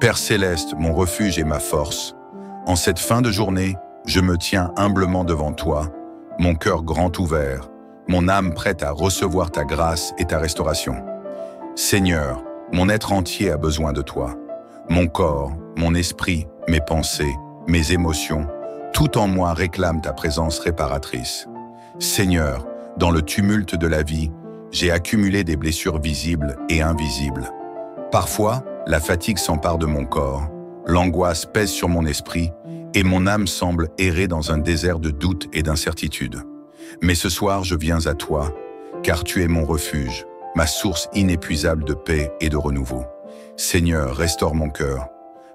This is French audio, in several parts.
Père céleste, mon refuge et ma force, en cette fin de journée, je me tiens humblement devant toi, mon cœur grand ouvert, mon âme prête à recevoir ta grâce et ta restauration. Seigneur, mon être entier a besoin de toi. Mon corps, mon esprit, mes pensées, mes émotions, tout en moi réclame ta présence réparatrice. Seigneur, dans le tumulte de la vie, j'ai accumulé des blessures visibles et invisibles. Parfois, la fatigue s'empare de mon corps, l'angoisse pèse sur mon esprit et mon âme semble errer dans un désert de doute et d'incertitude. Mais ce soir, je viens à toi, car tu es mon refuge, ma source inépuisable de paix et de renouveau. Seigneur, restaure mon cœur.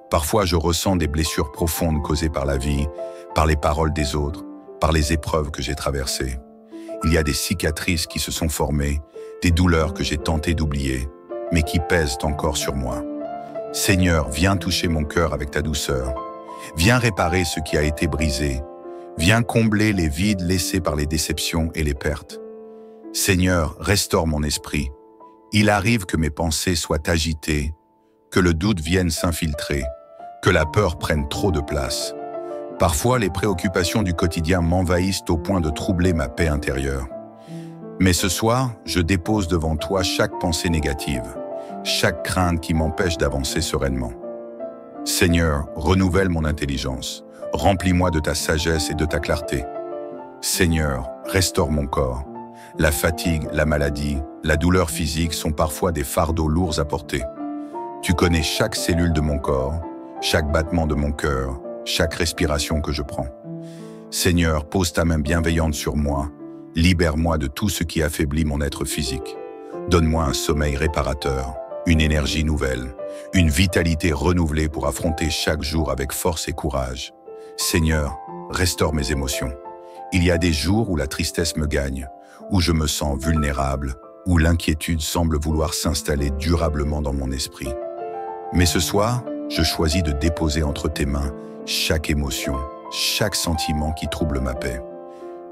Parfois, je ressens des blessures profondes causées par la vie, par les paroles des autres, par les épreuves que j'ai traversées. Il y a des cicatrices qui se sont formées, des douleurs que j'ai tenté d'oublier, mais qui pèsent encore sur moi. Seigneur, viens toucher mon cœur avec ta douceur. Viens réparer ce qui a été brisé. Viens combler les vides laissés par les déceptions et les pertes. Seigneur, restaure mon esprit. Il arrive que mes pensées soient agitées, que le doute vienne s'infiltrer, que la peur prenne trop de place. Parfois, les préoccupations du quotidien m'envahissent au point de troubler ma paix intérieure. Mais ce soir, je dépose devant toi chaque pensée négative, chaque crainte qui m'empêche d'avancer sereinement. Seigneur, renouvelle mon intelligence, remplis-moi de ta sagesse et de ta clarté. Seigneur, restaure mon corps. La fatigue, la maladie, la douleur physique sont parfois des fardeaux lourds à porter. Tu connais chaque cellule de mon corps, chaque battement de mon cœur, chaque respiration que je prends. Seigneur, pose ta main bienveillante sur moi, libère-moi de tout ce qui affaiblit mon être physique. Donne-moi un sommeil réparateur, une énergie nouvelle, une vitalité renouvelée pour affronter chaque jour avec force et courage. Seigneur, restaure mes émotions. Il y a des jours où la tristesse me gagne, où je me sens vulnérable, où l'inquiétude semble vouloir s'installer durablement dans mon esprit. Mais ce soir, je choisis de déposer entre tes mains chaque émotion, chaque sentiment qui trouble ma paix.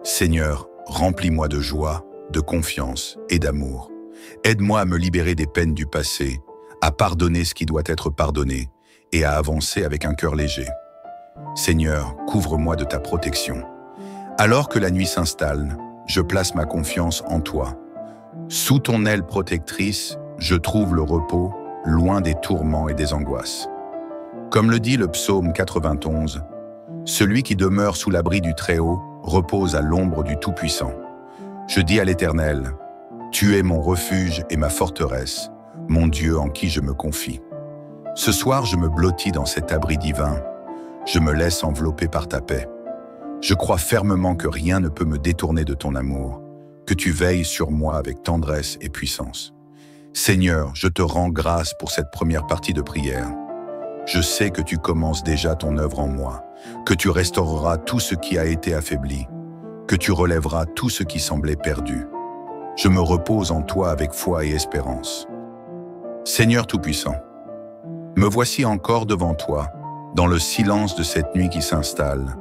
Seigneur, remplis-moi de joie, de confiance et d'amour. Aide-moi à me libérer des peines du passé, à pardonner ce qui doit être pardonné et à avancer avec un cœur léger. Seigneur, couvre-moi de ta protection. Alors que la nuit s'installe, je place ma confiance en toi. Sous ton aile protectrice, je trouve le repos, loin des tourments et des angoisses. Comme le dit le psaume 91, « Celui qui demeure sous l'abri du Très-Haut repose à l'ombre du Tout-Puissant. Je dis à l'Éternel, « Tu es mon refuge et ma forteresse, mon Dieu en qui je me confie. » Ce soir, je me blottis dans cet abri divin. Je me laisse envelopper par ta paix. Je crois fermement que rien ne peut me détourner de ton amour, que tu veilles sur moi avec tendresse et puissance. Seigneur, je te rends grâce pour cette première partie de prière. Je sais que tu commences déjà ton œuvre en moi, que tu restaureras tout ce qui a été affaibli, que tu relèveras tout ce qui semblait perdu. Je me repose en toi avec foi et espérance. Seigneur Tout-Puissant, me voici encore devant toi, dans le silence de cette nuit qui s'installe,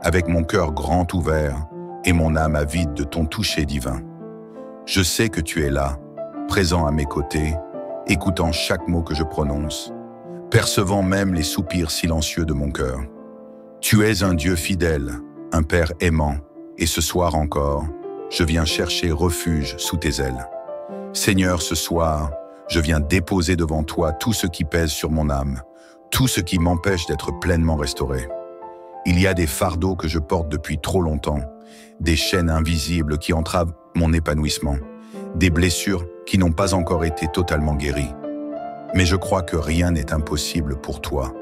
avec mon cœur grand ouvert et mon âme avide de ton toucher divin. Je sais que tu es là, présent à mes côtés, écoutant chaque mot que je prononce, percevant même les soupirs silencieux de mon cœur. Tu es un Dieu fidèle, un Père aimant, et ce soir encore, je viens chercher refuge sous tes ailes. Seigneur, ce soir, je viens déposer devant toi tout ce qui pèse sur mon âme, tout ce qui m'empêche d'être pleinement restauré. Il y a des fardeaux que je porte depuis trop longtemps, des chaînes invisibles qui entravent mon épanouissement, des blessures qui n'ont pas encore été totalement guéries. Mais je crois que rien n'est impossible pour toi,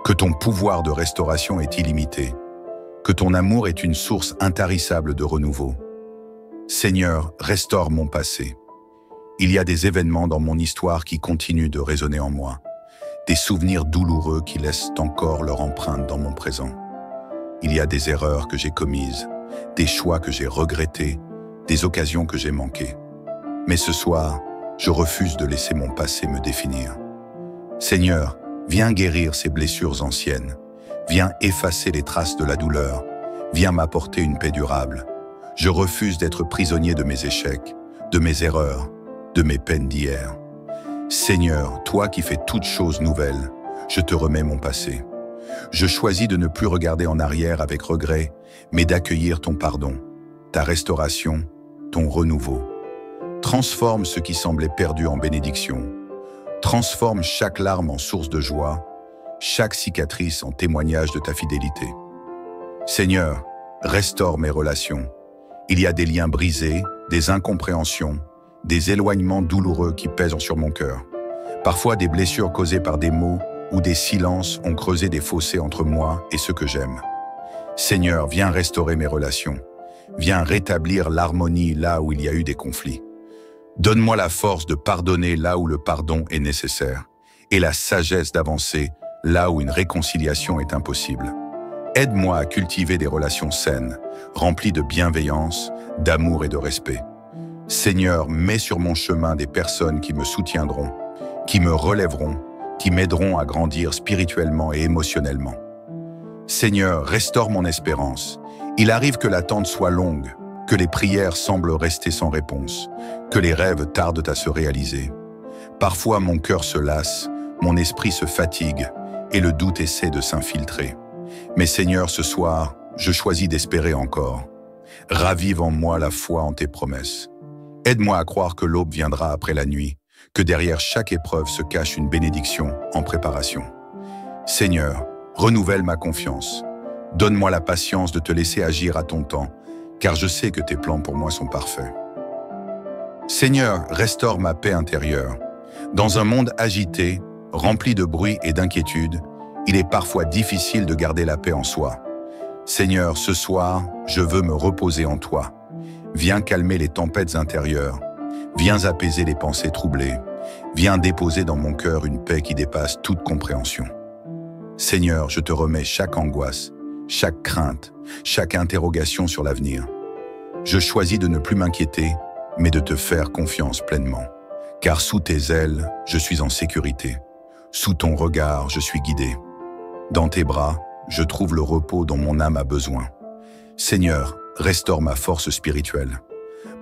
que ton pouvoir de restauration est illimité, que ton amour est une source intarissable de renouveau. Seigneur, restaure mon passé. Il y a des événements dans mon histoire qui continuent de résonner en moi, des souvenirs douloureux qui laissent encore leur empreinte dans mon présent. Il y a des erreurs que j'ai commises, des choix que j'ai regrettés, des occasions que j'ai manquées. Mais ce soir, je refuse de laisser mon passé me définir. Seigneur, viens guérir ces blessures anciennes, viens effacer les traces de la douleur, viens m'apporter une paix durable. Je refuse d'être prisonnier de mes échecs, de mes erreurs, de mes peines d'hier. Seigneur, toi qui fais toutes choses nouvelles, je te remets mon passé. Je choisis de ne plus regarder en arrière avec regret, mais d'accueillir ton pardon, ta restauration, ton renouveau. Transforme ce qui semblait perdu en bénédiction. Transforme chaque larme en source de joie, chaque cicatrice en témoignage de ta fidélité. Seigneur, restaure mes relations. Il y a des liens brisés, des incompréhensions, des éloignements douloureux qui pèsent sur mon cœur. Parfois des blessures causées par des mots ou des silences ont creusé des fossés entre moi et ceux que j'aime. Seigneur, viens restaurer mes relations. Viens rétablir l'harmonie là où il y a eu des conflits. Donne-moi la force de pardonner là où le pardon est nécessaire et la sagesse d'avancer là où une réconciliation est impossible. Aide-moi à cultiver des relations saines, remplies de bienveillance, d'amour et de respect. Seigneur, mets sur mon chemin des personnes qui me soutiendront, qui me relèveront, qui m'aideront à grandir spirituellement et émotionnellement. Seigneur, restaure mon espérance. Il arrive que l'attente soit longue, que les prières semblent rester sans réponse, que les rêves tardent à se réaliser. Parfois mon cœur se lasse, mon esprit se fatigue et le doute essaie de s'infiltrer. Mais Seigneur, ce soir, je choisis d'espérer encore. Ravive en moi la foi en tes promesses. Aide-moi à croire que l'aube viendra après la nuit, que derrière chaque épreuve se cache une bénédiction en préparation. Seigneur, renouvelle ma confiance. Donne-moi la patience de te laisser agir à ton temps, car je sais que tes plans pour moi sont parfaits. Seigneur, restaure ma paix intérieure. Dans un monde agité, rempli de bruit et d'inquiétude, il est parfois difficile de garder la paix en soi. Seigneur, ce soir, je veux me reposer en toi. Viens calmer les tempêtes intérieures. Viens apaiser les pensées troublées. Viens déposer dans mon cœur une paix qui dépasse toute compréhension. Seigneur, je te remets chaque angoisse, chaque crainte, chaque interrogation sur l'avenir. Je choisis de ne plus m'inquiéter, mais de te faire confiance pleinement. Car sous tes ailes, je suis en sécurité. Sous ton regard, je suis guidé. Dans tes bras, je trouve le repos dont mon âme a besoin. Seigneur, restaure ma force spirituelle.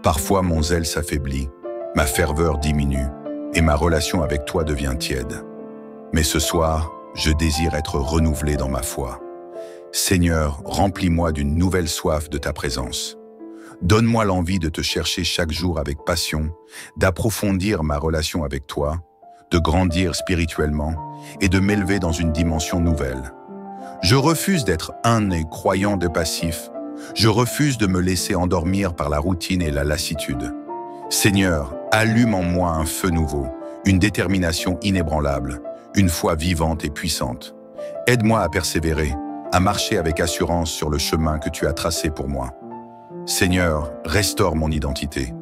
Parfois mon zèle s'affaiblit, ma ferveur diminue et ma relation avec toi devient tiède. Mais ce soir, je désire être renouvelé dans ma foi. Seigneur, remplis-moi d'une nouvelle soif de ta présence. Donne-moi l'envie de te chercher chaque jour avec passion, d'approfondir ma relation avec toi, de grandir spirituellement et de m'élever dans une dimension nouvelle. Je refuse d'être un et croyant de passif. Je refuse de me laisser endormir par la routine et la lassitude. Seigneur, allume en moi un feu nouveau, une détermination inébranlable, une foi vivante et puissante. Aide-moi à persévérer, à marcher avec assurance sur le chemin que tu as tracé pour moi. Seigneur, restaure mon identité.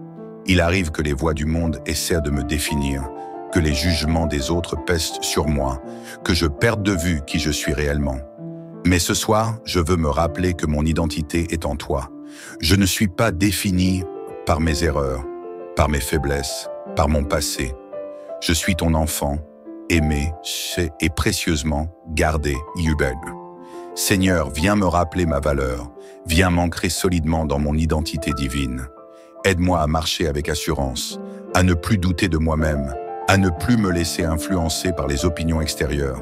Il arrive que les voix du monde essaient de me définir, que les jugements des autres pèsent sur moi, que je perde de vue qui je suis réellement. Mais ce soir, je veux me rappeler que mon identité est en toi. Je ne suis pas défini par mes erreurs, par mes faiblesses, par mon passé. Je suis ton enfant, aimé et précieusement gardé, Yubel. Seigneur, viens me rappeler ma valeur, viens m'ancrer solidement dans mon identité divine. Aide-moi à marcher avec assurance, à ne plus douter de moi-même, à ne plus me laisser influencer par les opinions extérieures.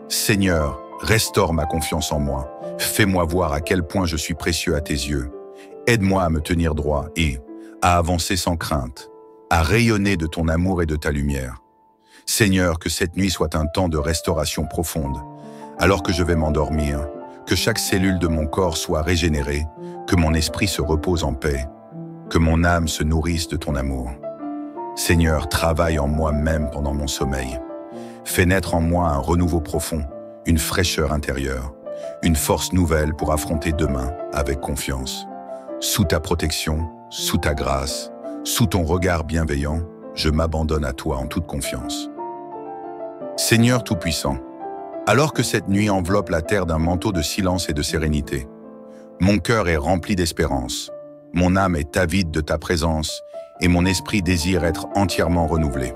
Seigneur, restaure ma confiance en moi, fais-moi voir à quel point je suis précieux à tes yeux. Aide-moi à me tenir droit et à avancer sans crainte, à rayonner de ton amour et de ta lumière. Seigneur, que cette nuit soit un temps de restauration profonde, alors que je vais m'endormir, que chaque cellule de mon corps soit régénérée, que mon esprit se repose en paix, que mon âme se nourrisse de ton amour. Seigneur, travaille en moi-même pendant mon sommeil. Fais naître en moi un renouveau profond, une fraîcheur intérieure, une force nouvelle pour affronter demain avec confiance. Sous ta protection, sous ta grâce, sous ton regard bienveillant, je m'abandonne à toi en toute confiance. Seigneur Tout-Puissant, alors que cette nuit enveloppe la terre d'un manteau de silence et de sérénité, mon cœur est rempli d'espérance, mon âme est avide de ta présence et mon esprit désire être entièrement renouvelé.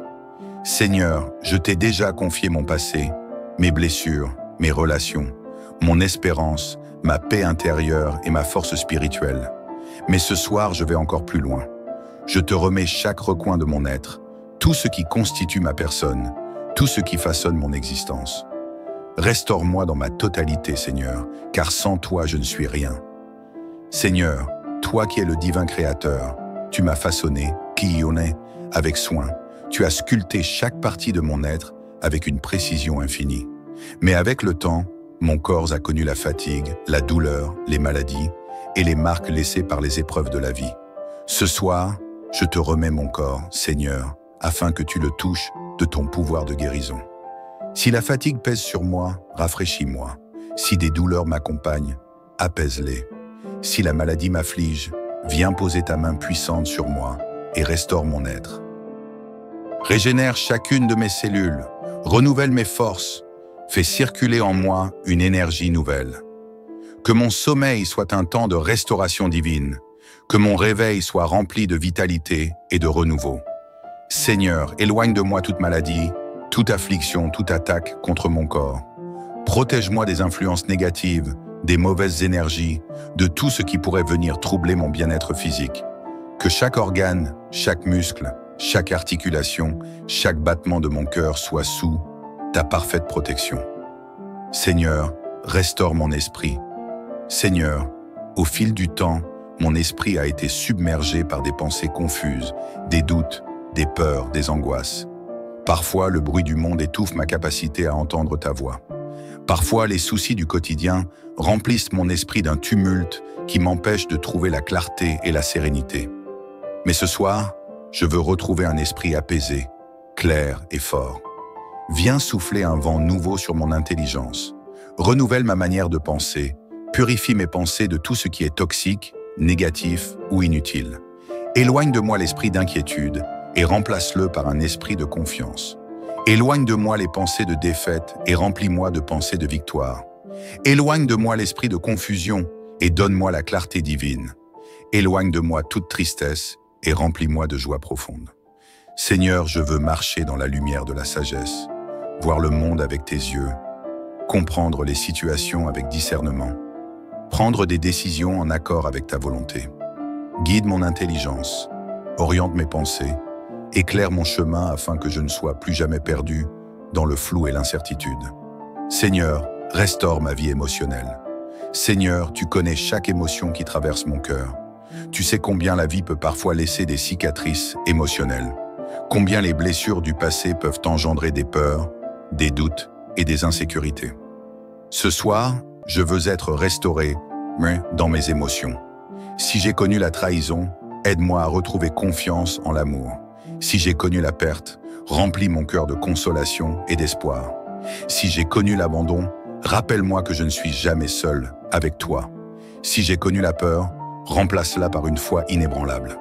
Seigneur, je t'ai déjà confié mon passé, mes blessures, mes relations, mon espérance, ma paix intérieure et ma force spirituelle. Mais ce soir, je vais encore plus loin. Je te remets chaque recoin de mon être, tout ce qui constitue ma personne, tout ce qui façonne mon existence. Restaure-moi dans ma totalité, Seigneur, car sans toi je ne suis rien. Seigneur, toi qui es le divin créateur, tu m'as façonné, Kiyone, avec soin. Tu as sculpté chaque partie de mon être avec une précision infinie. Mais avec le temps, mon corps a connu la fatigue, la douleur, les maladies et les marques laissées par les épreuves de la vie. Ce soir, je te remets mon corps, Seigneur, afin que tu le touches de ton pouvoir de guérison. Si la fatigue pèse sur moi, rafraîchis-moi. Si des douleurs m'accompagnent, apaise-les. Si la maladie m'afflige, viens poser ta main puissante sur moi et restaure mon être. Régénère chacune de mes cellules, renouvelle mes forces, fais circuler en moi une énergie nouvelle. Que mon sommeil soit un temps de restauration divine, que mon réveil soit rempli de vitalité et de renouveau. Seigneur, éloigne de moi toute maladie, toute affliction, toute attaque contre mon corps. Protège-moi des influences négatives, des mauvaises énergies, de tout ce qui pourrait venir troubler mon bien-être physique. Que chaque organe, chaque muscle, chaque articulation, chaque battement de mon cœur soit sous ta parfaite protection. Seigneur, restaure mon esprit. Seigneur, au fil du temps, mon esprit a été submergé par des pensées confuses, des doutes, des peurs, des angoisses. Parfois, le bruit du monde étouffe ma capacité à entendre ta voix. Parfois, les soucis du quotidien remplissent mon esprit d'un tumulte qui m'empêche de trouver la clarté et la sérénité. Mais ce soir, je veux retrouver un esprit apaisé, clair et fort. Viens souffler un vent nouveau sur mon intelligence. Renouvelle ma manière de penser, purifie mes pensées de tout ce qui est toxique, négatif ou inutile. Éloigne de moi l'esprit d'inquiétude et remplace-le par un esprit de confiance. Éloigne de moi les pensées de défaite et remplis-moi de pensées de victoire. Éloigne de moi l'esprit de confusion et donne-moi la clarté divine. Éloigne de moi toute tristesse et remplis-moi de joie profonde. Seigneur, je veux marcher dans la lumière de la sagesse, voir le monde avec tes yeux, comprendre les situations avec discernement, prendre des décisions en accord avec ta volonté. Guide mon intelligence, oriente mes pensées, éclaire mon chemin afin que je ne sois plus jamais perdu dans le flou et l'incertitude. Seigneur, restaure ma vie émotionnelle. Seigneur, tu connais chaque émotion qui traverse mon cœur. Tu sais combien la vie peut parfois laisser des cicatrices émotionnelles, combien les blessures du passé peuvent engendrer des peurs, des doutes et des insécurités. Ce soir, je veux être restauré dans mes émotions. Si j'ai connu la trahison, aide-moi à retrouver confiance en l'amour. Si j'ai connu la perte, remplis mon cœur de consolation et d'espoir. Si j'ai connu l'abandon, rappelle-moi que je ne suis jamais seul avec toi. Si j'ai connu la peur, remplace-la par une foi inébranlable.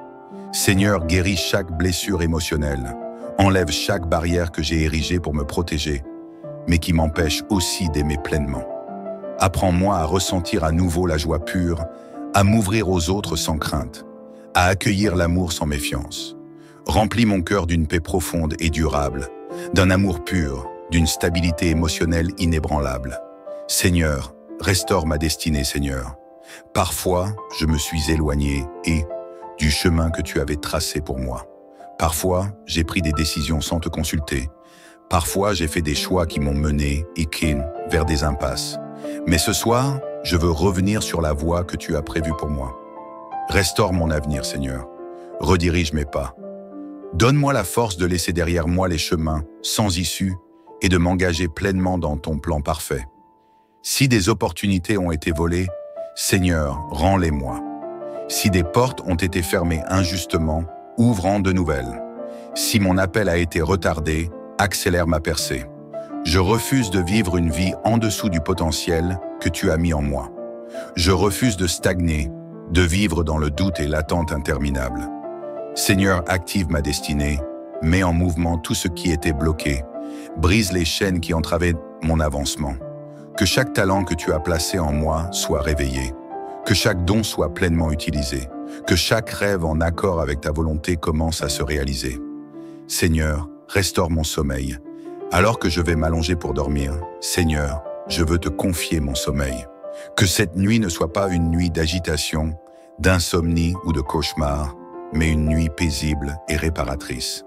Seigneur, guéris chaque blessure émotionnelle. Enlève chaque barrière que j'ai érigée pour me protéger, mais qui m'empêche aussi d'aimer pleinement. Apprends-moi à ressentir à nouveau la joie pure, à m'ouvrir aux autres sans crainte, à accueillir l'amour sans méfiance. Remplis mon cœur d'une paix profonde et durable, d'un amour pur, d'une stabilité émotionnelle inébranlable. Seigneur, restaure ma destinée, Seigneur. Parfois, je me suis éloigné du chemin que tu avais tracé pour moi. Parfois, j'ai pris des décisions sans te consulter. Parfois, j'ai fait des choix qui m'ont mené, vers des impasses. Mais ce soir, je veux revenir sur la voie que tu as prévue pour moi. Restaure mon avenir, Seigneur. Redirige mes pas. Donne-moi la force de laisser derrière moi les chemins sans issue et de m'engager pleinement dans ton plan parfait. Si des opportunités ont été volées, Seigneur, rends-les-moi. Si des portes ont été fermées injustement, ouvre-en de nouvelles. Si mon appel a été retardé, accélère ma percée. Je refuse de vivre une vie en dessous du potentiel que tu as mis en moi. Je refuse de stagner, de vivre dans le doute et l'attente interminable. Seigneur, active ma destinée, mets en mouvement tout ce qui était bloqué, brise les chaînes qui entravaient mon avancement. Que chaque talent que tu as placé en moi soit réveillé, que chaque don soit pleinement utilisé, que chaque rêve en accord avec ta volonté commence à se réaliser. Seigneur, restaure mon sommeil. Alors que je vais m'allonger pour dormir, Seigneur, je veux te confier mon sommeil. Que cette nuit ne soit pas une nuit d'agitation, d'insomnie ou de cauchemar, mais une nuit paisible et réparatrice.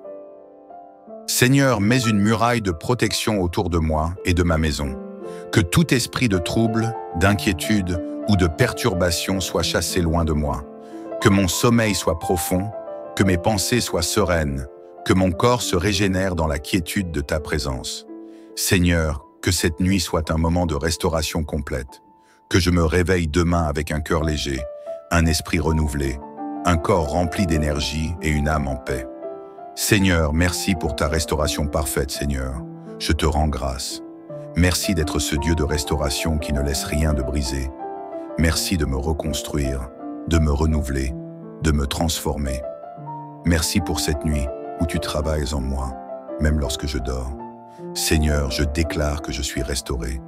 Seigneur, mets une muraille de protection autour de moi et de ma maison. Que tout esprit de trouble, d'inquiétude ou de perturbation soit chassé loin de moi. Que mon sommeil soit profond, que mes pensées soient sereines, que mon corps se régénère dans la quiétude de ta présence. Seigneur, que cette nuit soit un moment de restauration complète. Que je me réveille demain avec un cœur léger, un esprit renouvelé, un corps rempli d'énergie et une âme en paix. Seigneur, merci pour ta restauration parfaite, Seigneur. Je te rends grâce. Merci d'être ce Dieu de restauration qui ne laisse rien de brisé. Merci de me reconstruire, de me renouveler, de me transformer. Merci pour cette nuit où tu travailles en moi, même lorsque je dors. Seigneur, je déclare que je suis restauré.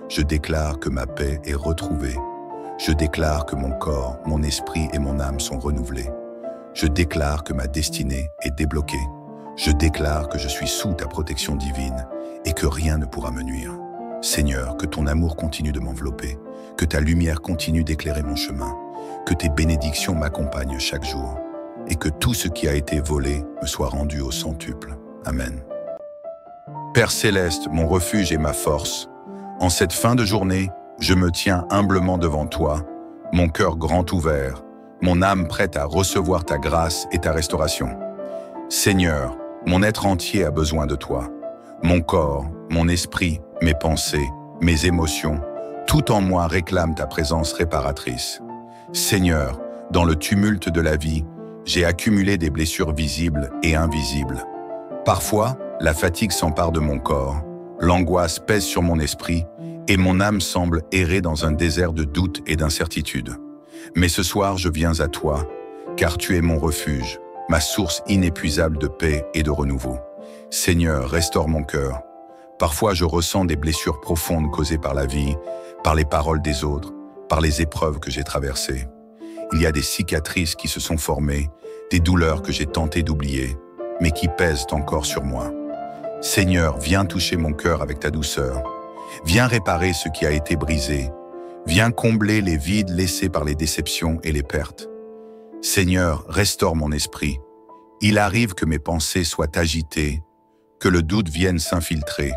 Je déclare que ma paix est retrouvée. Je déclare que mon corps, mon esprit et mon âme sont renouvelés. Je déclare que ma destinée est débloquée. Je déclare que je suis sous ta protection divine et que rien ne pourra me nuire. Seigneur, que ton amour continue de m'envelopper, que ta lumière continue d'éclairer mon chemin, que tes bénédictions m'accompagnent chaque jour et que tout ce qui a été volé me soit rendu au centuple. Amen. Père céleste, mon refuge et ma force, en cette fin de journée, je me tiens humblement devant toi, mon cœur grand ouvert, mon âme prête à recevoir ta grâce et ta restauration. Seigneur, mon être entier a besoin de toi. Mon corps, mon esprit, mes pensées, mes émotions, tout en moi réclame ta présence réparatrice. Seigneur, dans le tumulte de la vie, j'ai accumulé des blessures visibles et invisibles. Parfois, la fatigue s'empare de mon corps, l'angoisse pèse sur mon esprit et mon âme semble errer dans un désert de doute et d'incertitude. Mais ce soir, je viens à toi, car tu es mon refuge, ma source inépuisable de paix et de renouveau. Seigneur, restaure mon cœur. Parfois, je ressens des blessures profondes causées par la vie, par les paroles des autres, par les épreuves que j'ai traversées. Il y a des cicatrices qui se sont formées, des douleurs que j'ai tenté d'oublier, mais qui pèsent encore sur moi. Seigneur, viens toucher mon cœur avec ta douceur. Viens réparer ce qui a été brisé. Viens combler les vides laissés par les déceptions et les pertes. Seigneur, restaure mon esprit. Il arrive que mes pensées soient agitées, que le doute vienne s'infiltrer,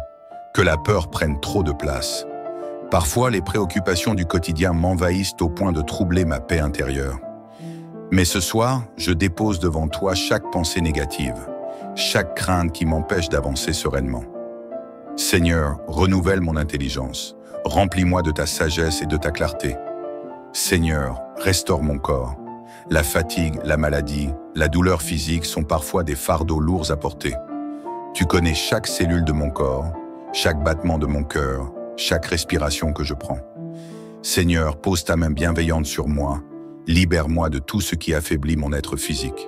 que la peur prenne trop de place. Parfois, les préoccupations du quotidien m'envahissent au point de troubler ma paix intérieure. Mais ce soir, je dépose devant toi chaque pensée négative, chaque crainte qui m'empêche d'avancer sereinement. Seigneur, renouvelle mon intelligence, remplis-moi de ta sagesse et de ta clarté. Seigneur, restaure mon corps. La fatigue, la maladie, la douleur physique sont parfois des fardeaux lourds à porter. Tu connais chaque cellule de mon corps, chaque battement de mon cœur, chaque respiration que je prends. Seigneur, pose ta main bienveillante sur moi, libère-moi de tout ce qui affaiblit mon être physique.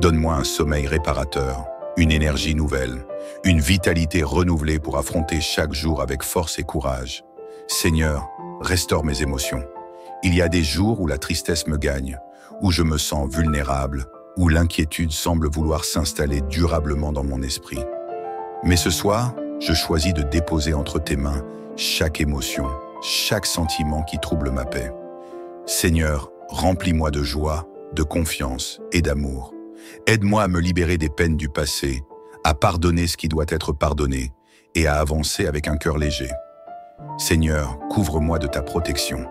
Donne-moi un sommeil réparateur, une énergie nouvelle, une vitalité renouvelée pour affronter chaque jour avec force et courage. Seigneur, restaure mes émotions. Il y a des jours où la tristesse me gagne, où je me sens vulnérable, où l'inquiétude semble vouloir s'installer durablement dans mon esprit. Mais ce soir, je choisis de déposer entre tes mains chaque émotion, chaque sentiment qui trouble ma paix. Seigneur, remplis-moi de joie, de confiance et d'amour. Aide-moi à me libérer des peines du passé, à pardonner ce qui doit être pardonné et à avancer avec un cœur léger. Seigneur, couvre-moi de ta protection.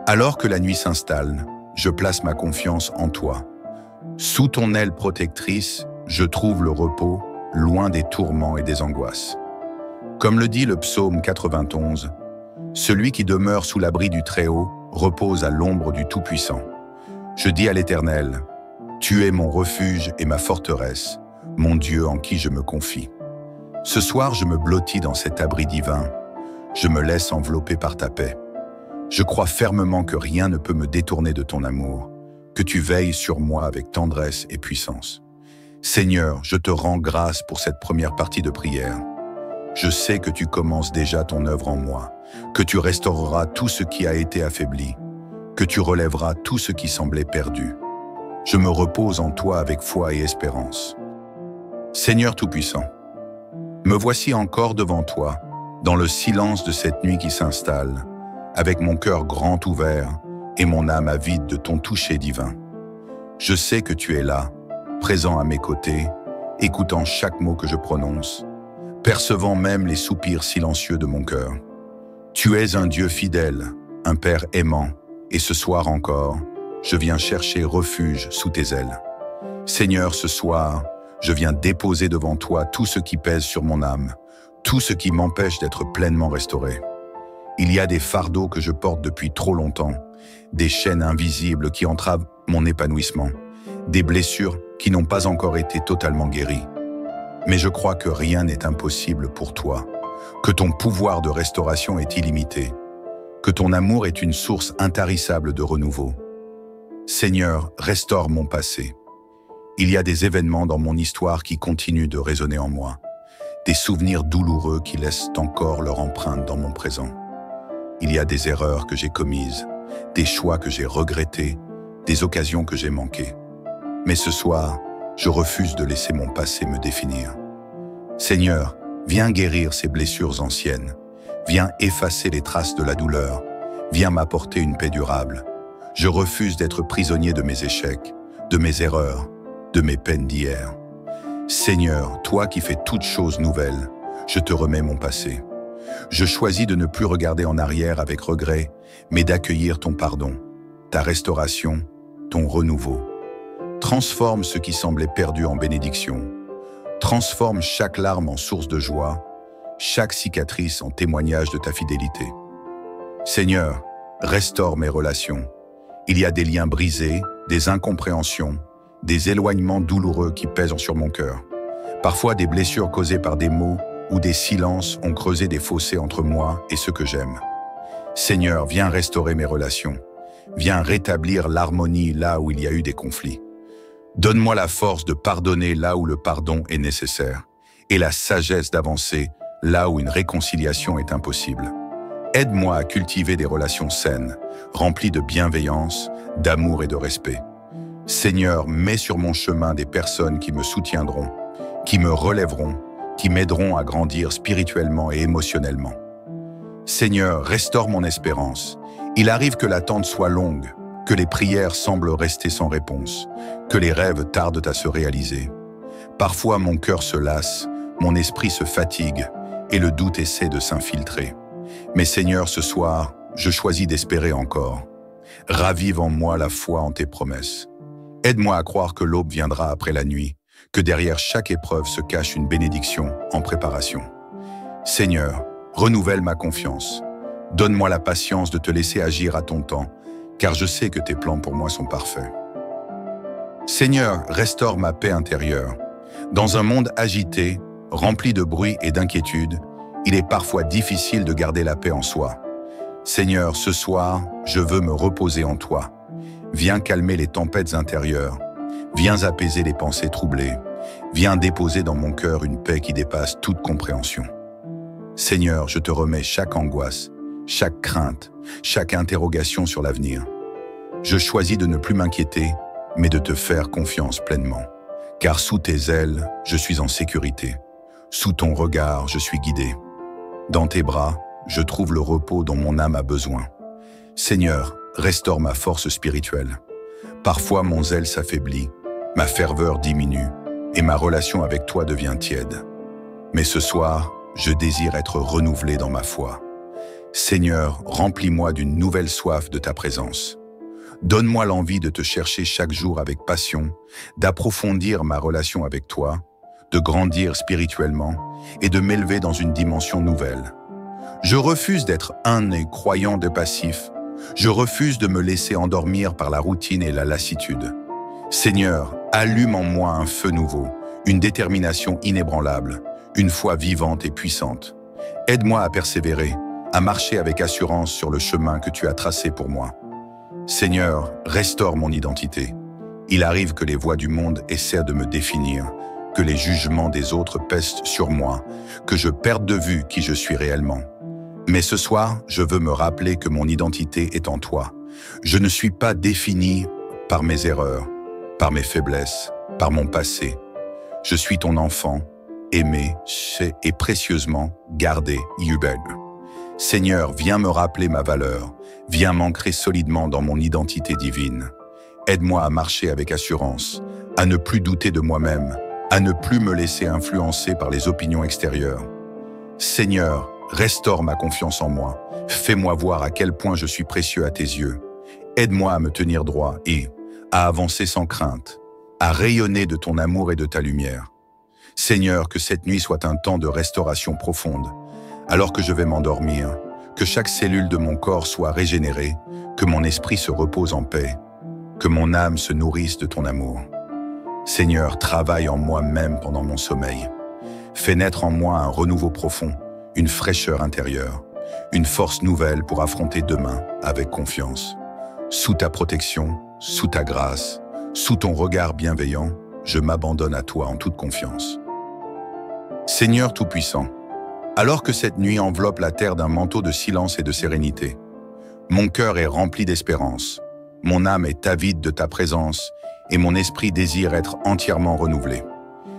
Alors que la nuit s'installe, je place ma confiance en toi. Sous ton aile protectrice, je trouve le repos, loin des tourments et des angoisses. Comme le dit le psaume 91, « Celui qui demeure sous l'abri du Très-Haut repose à l'ombre du Tout-Puissant. Je dis à l'Éternel, « Tu es mon refuge et ma forteresse, mon Dieu en qui je me confie. » Ce soir, je me blottis dans cet abri divin. Je me laisse envelopper par ta paix. Je crois fermement que rien ne peut me détourner de ton amour, que tu veilles sur moi avec tendresse et puissance. Seigneur, je te rends grâce pour cette première partie de prière. Je sais que tu commences déjà ton œuvre en moi, que tu restaureras tout ce qui a été affaibli, que tu relèveras tout ce qui semblait perdu. Je me repose en toi avec foi et espérance. Seigneur Tout-Puissant, me voici encore devant toi, dans le silence de cette nuit qui s'installe, avec mon cœur grand ouvert et mon âme avide de ton toucher divin. Je sais que tu es là, présent à mes côtés, écoutant chaque mot que je prononce, percevant même les soupirs silencieux de mon cœur. Tu es un Dieu fidèle, un Père aimant, et ce soir encore, je viens chercher refuge sous tes ailes. Seigneur, ce soir, je viens déposer devant toi tout ce qui pèse sur mon âme, tout ce qui m'empêche d'être pleinement restauré. Il y a des fardeaux que je porte depuis trop longtemps, des chaînes invisibles qui entravent mon épanouissement, des blessures qui n'ont pas encore été totalement guéries. Mais je crois que rien n'est impossible pour toi, que ton pouvoir de restauration est illimité, que ton amour est une source intarissable de renouveau. Seigneur, restaure mon passé. Il y a des événements dans mon histoire qui continuent de résonner en moi, des souvenirs douloureux qui laissent encore leur empreinte dans mon présent. Il y a des erreurs que j'ai commises, des choix que j'ai regrettés, des occasions que j'ai manquées. Mais ce soir, je refuse de laisser mon passé me définir. Seigneur, viens guérir ces blessures anciennes, viens effacer les traces de la douleur, viens m'apporter une paix durable. Je refuse d'être prisonnier de mes échecs, de mes erreurs, de mes peines d'hier. Seigneur, toi qui fais toutes choses nouvelles, je te remets mon passé. Je choisis de ne plus regarder en arrière avec regret, mais d'accueillir ton pardon, ta restauration, ton renouveau. Transforme ce qui semblait perdu en bénédiction. Transforme chaque larme en source de joie, chaque cicatrice en témoignage de ta fidélité. Seigneur, restaure mes relations. Il y a des liens brisés, des incompréhensions, des éloignements douloureux qui pèsent sur mon cœur. Parfois des blessures causées par des mots ou des silences ont creusé des fossés entre moi et ceux que j'aime. Seigneur, viens restaurer mes relations. Viens rétablir l'harmonie là où il y a eu des conflits. Donne-moi la force de pardonner là où le pardon est nécessaire et la sagesse d'avancer là où une réconciliation est impossible. Aide-moi à cultiver des relations saines, remplies de bienveillance, d'amour et de respect. Seigneur, mets sur mon chemin des personnes qui me soutiendront, qui me relèveront, qui m'aideront à grandir spirituellement et émotionnellement. Seigneur, restaure mon espérance. Il arrive que l'attente soit longue, que les prières semblent rester sans réponse, que les rêves tardent à se réaliser. Parfois mon cœur se lasse, mon esprit se fatigue et le doute essaie de s'infiltrer. Mais Seigneur, ce soir, je choisis d'espérer encore. Ravive en moi la foi en tes promesses. Aide-moi à croire que l'aube viendra après la nuit, que derrière chaque épreuve se cache une bénédiction en préparation. Seigneur, renouvelle ma confiance. Donne-moi la patience de te laisser agir à ton temps, car je sais que tes plans pour moi sont parfaits. Seigneur, restaure ma paix intérieure. Dans un monde agité, rempli de bruit et d'inquiétude, il est parfois difficile de garder la paix en soi. Seigneur, ce soir, je veux me reposer en toi. Viens calmer les tempêtes intérieures. Viens apaiser les pensées troublées. Viens déposer dans mon cœur une paix qui dépasse toute compréhension. Seigneur, je te remets chaque angoisse, chaque crainte, chaque interrogation sur l'avenir. Je choisis de ne plus m'inquiéter, mais de te faire confiance pleinement. Car sous tes ailes, je suis en sécurité. Sous ton regard, je suis guidé. Dans tes bras, je trouve le repos dont mon âme a besoin. Seigneur, restaure ma force spirituelle. Parfois mon zèle s'affaiblit, ma ferveur diminue et ma relation avec toi devient tiède. Mais ce soir, je désire être renouvelé dans ma foi. Seigneur, remplis-moi d'une nouvelle soif de ta présence. Donne-moi l'envie de te chercher chaque jour avec passion, d'approfondir ma relation avec toi, de grandir spirituellement et de m'élever dans une dimension nouvelle. Je refuse d'être un et croyant de passif. Je refuse de me laisser endormir par la routine et la lassitude. Seigneur, allume en moi un feu nouveau, une détermination inébranlable, une foi vivante et puissante. Aide-moi à persévérer, à marcher avec assurance sur le chemin que tu as tracé pour moi. Seigneur, restaure mon identité. Il arrive que les voix du monde essaient de me définir, que les jugements des autres pèsent sur moi, que je perde de vue qui je suis réellement. Mais ce soir, je veux me rappeler que mon identité est en toi. Je ne suis pas défini par mes erreurs, par mes faiblesses, par mon passé. Je suis ton enfant, aimé, et précieusement gardé, Yubel. Seigneur, viens me rappeler ma valeur, viens m'ancrer solidement dans mon identité divine. Aide-moi à marcher avec assurance, à ne plus douter de moi-même, à ne plus me laisser influencer par les opinions extérieures. Seigneur, restaure ma confiance en moi, Fais-moi voir à quel point je suis précieux à tes yeux. Aide-moi à me tenir droit et à avancer sans crainte, à rayonner de ton amour et de ta lumière. Seigneur, que cette nuit soit un temps de restauration profonde. Alors que je vais m'endormir, que chaque cellule de mon corps soit régénérée, que mon esprit se repose en paix, que mon âme se nourrisse de ton amour. Seigneur, travaille en moi-même pendant mon sommeil. Fais naître en moi un renouveau profond, une fraîcheur intérieure, une force nouvelle pour affronter demain avec confiance. Sous ta protection, sous ta grâce, sous ton regard bienveillant, je m'abandonne à toi en toute confiance. Seigneur Tout-Puissant, alors que cette nuit enveloppe la terre d'un manteau de silence et de sérénité, mon cœur est rempli d'espérance, mon âme est avide de ta présence et mon esprit désire être entièrement renouvelé.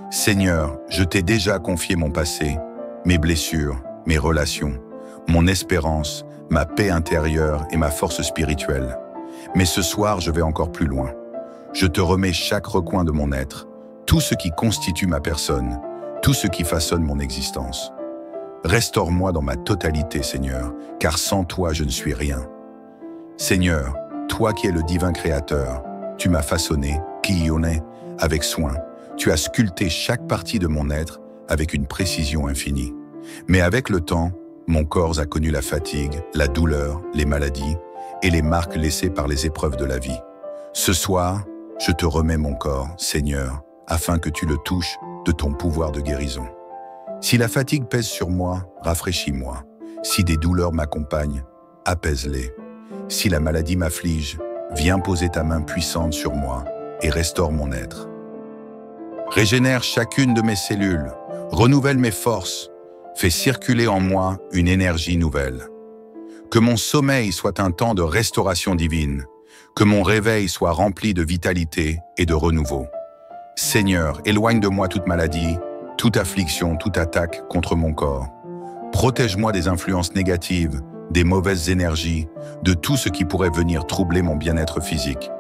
Seigneur, je t'ai déjà confié mon passé, mes blessures, mes relations, mon espérance, ma paix intérieure et ma force spirituelle. Mais ce soir, je vais encore plus loin. Je te remets chaque recoin de mon être, tout ce qui constitue ma personne, tout ce qui façonne mon existence. Restaure-moi dans ma totalité, Seigneur, car sans toi, je ne suis rien. Seigneur, toi qui es le divin créateur, tu m'as façonné, Kiyone, avec soin. Tu as sculpté chaque partie de mon être avec une précision infinie. Mais avec le temps, mon corps a connu la fatigue, la douleur, les maladies et les marques laissées par les épreuves de la vie. Ce soir, je te remets mon corps, Seigneur, afin que tu le touches de ton pouvoir de guérison. Si la fatigue pèse sur moi, rafraîchis-moi. Si des douleurs m'accompagnent, apaise-les. Si la maladie m'afflige, viens poser ta main puissante sur moi et restaure mon être. Régénère chacune de mes cellules, renouvelle mes forces, fais circuler en moi une énergie nouvelle. Que mon sommeil soit un temps de restauration divine, que mon réveil soit rempli de vitalité et de renouveau. Seigneur, éloigne de moi toute maladie, toute affliction, toute attaque contre mon corps. Protège-moi des influences négatives, des mauvaises énergies, de tout ce qui pourrait venir troubler mon bien-être physique.